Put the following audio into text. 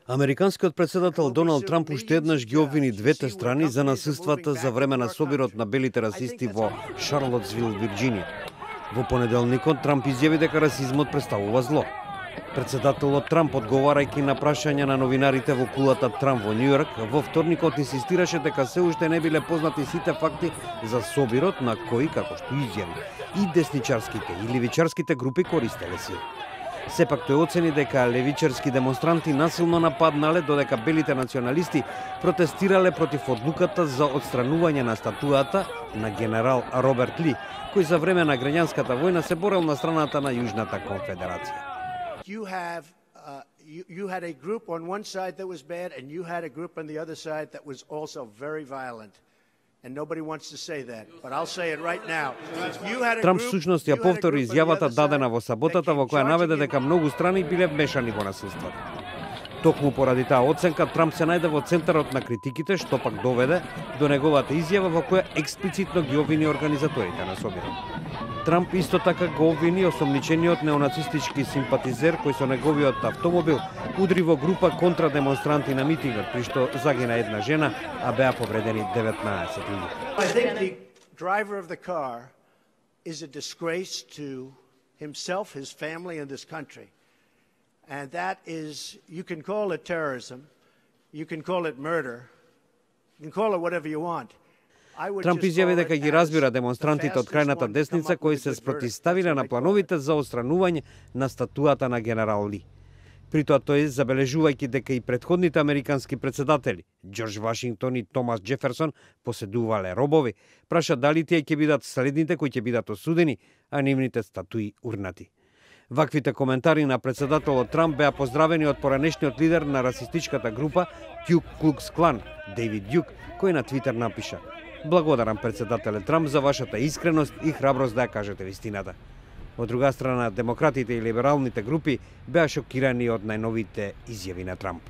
Американскиот председател Доналд Трамп уште еднаш ги обвини двете страни за насилствата за време на собирот на белите расисти во Шарлотсвил, Вирџинија. Во понеделникот Трамп изјави дека расизмот представува зло. Председателот Трамп, одговарајќи на прашања на новинарите во кулата Трамп во Њујорк, во вторникот инсистираше дека се уште не биле познати сите факти за собирот на кои, како што изјави, и десничарските и левичарските групи користеле сила. Сепак тој оцени дека левичарски демонстранти насилно нападнале, додека белите националисти протестирале против одлуката за отстранување на статуата на генерал Роберт Ли, кој за време на граѓанската војна се борел на страната на Јужната конфедерација. You had a group on one side that was bad, and you had a group on the other side that was also very violent. And nobody wants to say that, but I'll say it right now. Трамп всушност ја повтори изјавата дадена во саботата во која наведе дека многу страни биле вмешани во насилството. Токму поради таа оценка, Трамп се најде во центарот на критиките, што пак доведе до неговата изјава во која експлицитно ги обвини организаторите на собирот. Трамп исто така го обвини осомничениот неонацистички симпатизер кој со неговиот автомобил удри во група контрадемонстранти на митингот, при што загина една жена, а беа повредени 19 луѓе. I think the driver of the car is a disgrace to himself, his family, and this country. And that is, you can call it terrorism, you can call it murder, you can call it whatever you want. Трамп изјави дека ги разбира демонстрантите од крајната десница кои се спротивставиле на плановите за отстранување на статуата на генерал Ли. При тоа тој, забележувајќи дека и претходните американски председатели, Џорџ Вашингтон и Томас Џеферсон, поседувале робови, праша дали тие ќе бидат следните кои ќе бидат осудени, а нивните статуи урнати. Ваквите коментари на председателот Трамп беа поздравени од поранешниот лидер на расистичката група Ку Клукс Клан, Дейвид Дюк, кој на Твитер напиша: "Благодарам председателе Трамп за вашата искреност и храброст да ја кажете вистината." Од друга страна, демократите и либералните групи беа шокирани од најновите изјави на Трамп.